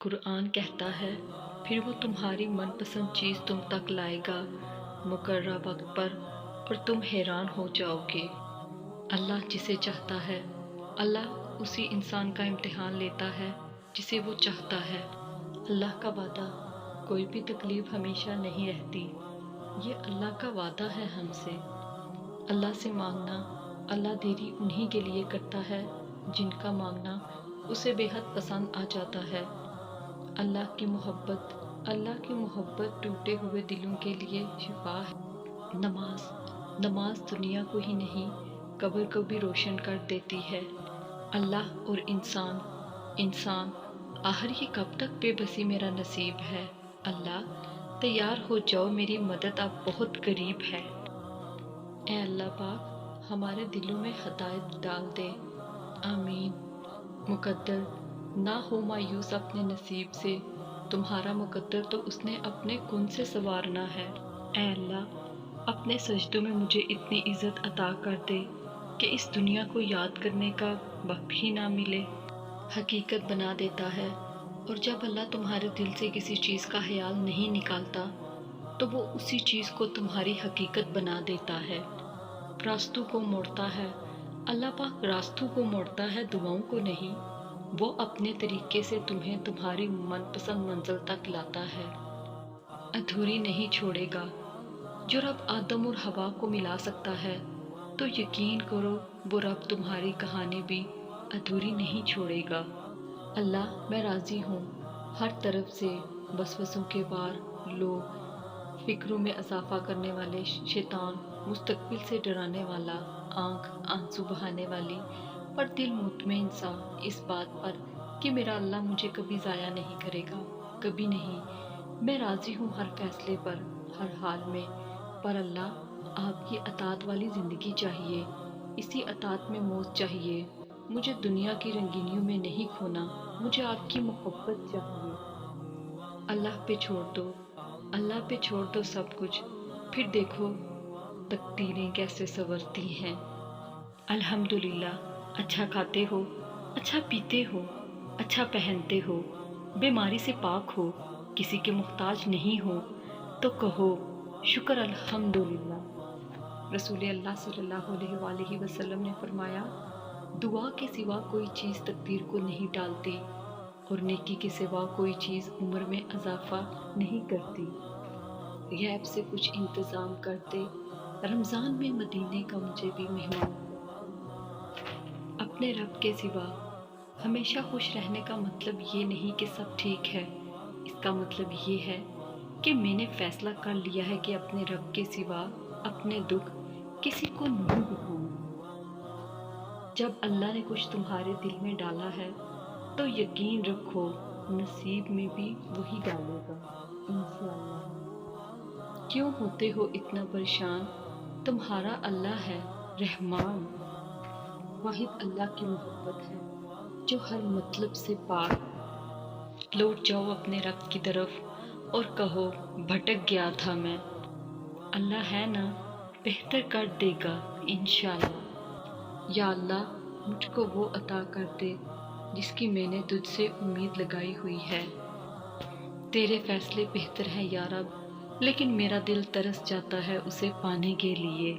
قرآن کہتا ہے پھر وہ تمہاری من پسند چیز تم تک لائے گا مقررہ وقت پر اور تم حیران ہو جاؤ گے۔ اللہ جسے چاہتا ہے، اللہ اسی انسان کا امتحان لیتا ہے جسے وہ چاہتا ہے۔ اللہ کا وعدہ کوئی بھی تکلیف ہمیشہ نہیں رہتی، یہ اللہ کا وعدہ ہے ہم سے۔ اللہ سے مانگنا اللہ دیری انہی کے لیے کرتا ہے جن کا مانگنا اسے بے حد پسند آ جاتا ہے۔ اللہ کی محبت ٹوٹے ہوئے دلوں کے لیے شفا ہے۔ نماز دنیا کو ہی نہیں قبر کو بھی روشن کر دیتی ہے۔ اللہ اور انسان آخر یہ کب تک بے بسی میرا نصیب ہے۔ اللہ تیار ہو جاؤ، میری مدد اب بہت قریب ہے۔ اے اللہ پاک ہمارے دلوں میں ہدایت ڈال دے، آمین۔ مقدر نہ ہو مایوس اپنے نصیب سے، تمہارا مقدر تو اس نے اپنے کن سے سنوارنا ہے۔ اے اللہ اپنے سجدوں میں مجھے اتنی عزت عطا کر دے کہ اس دنیا کو یاد کرنے کا وقت ہی نہ ملے۔ حقیقت بنا دیتا ہے، اور جب اللہ تمہارے دل سے کسی چیز کا خیال نہیں نکالتا تو وہ اسی چیز کو تمہاری حقیقت بنا دیتا ہے۔ راستوں کو موڑتا ہے، اللہ پاک راستوں کو موڑتا ہے، دعاؤں کو نہیں۔ وہ اپنے طریقے سے تمہیں تمہاری من پسند منزل تک لاتا ہے، ادھوری نہیں چھوڑے گا۔ جو رب آدم اور حوا کو ملا سکتا ہے تو یقین کرو وہ رب تمہاری کہانی بھی ادھوری نہیں چھوڑے گا۔ اللہ میں راضی ہوں، ہر طرف سے وسوسوں کے وار لوگ، فکروں میں اضافہ کرنے والے شیطان، مستقبل سے ڈرانے والا، آنکھ آنسو بہانے والی، پر دل مطمئن سا اس بات پر کہ میرا اللہ مجھے کبھی ضائع نہیں کرے گا، کبھی نہیں۔ میں راضی ہوں ہر فیصلے پر، ہر حال میں، پر اللہ آپ کی اطاعت والی زندگی چاہیے، اسی اطاعت میں موت چاہیے۔ مجھے دنیا کی رنگینیوں میں نہیں کھونا، مجھے آپ کی محبت چاہیے۔ اللہ پہ چھوڑ دو سب کچھ، پھر دیکھو تقدیریں کیسے سنورتی ہیں۔ الحمدللہ، اچھا کھاتے ہو، اچھا پیتے ہو، اچھا پہنتے ہو، بیماری سے پاک ہو، کسی کے محتاج نہیں ہو تو کہو شکر الحمدللہ۔ رسول اللہ صلی اللہ علیہ وآلہ وسلم نے فرمایا، دعا کے سوا کوئی چیز تقدیر کو نہیں ٹالتی، اور نیکی کے سوا کوئی چیز عمر میں اضافہ نہیں کرتی۔ غیب سے کچھ انتظام کرتے، رمضان میں مدینے کا مجھے بھی مہمان کرتے۔ اپنے رب کے سوا ہمیشہ خوش رہنے کا مطلب یہ نہیں کہ سب ٹھیک ہے، اس کا مطلب یہ ہے کہ میں نے فیصلہ کر لیا ہے کہ اپنے رب کے سوا اپنے دکھ کسی کو نہیں دکھاؤں گی۔ جب اللہ نے کچھ تمہارے دل میں ڈالا ہے تو یقین رکھو نصیب میں بھی وہی ڈالے گا، انشاءاللہ۔ کیوں ہوتے ہو اتنا پریشان، تمہارا اللہ ہے رحمان۔ واحد اللہ کی محبت ہے جو ہر مطلب سے پاک۔ لوٹ جاؤ اپنے رب کی طرف اور کہو بھٹک گیا تھا میں، اللہ ہے نا بہتر کر دے گا انشاءاللہ۔ یا اللہ مجھ کو وہ عطا کر دے جس کی میں نے تجھ سے امید لگائی ہوئی ہے۔ تیرے فیصلے بہتر ہیں یا رب، لیکن میرا دل ترس جاتا ہے اسے پانے کے لیے۔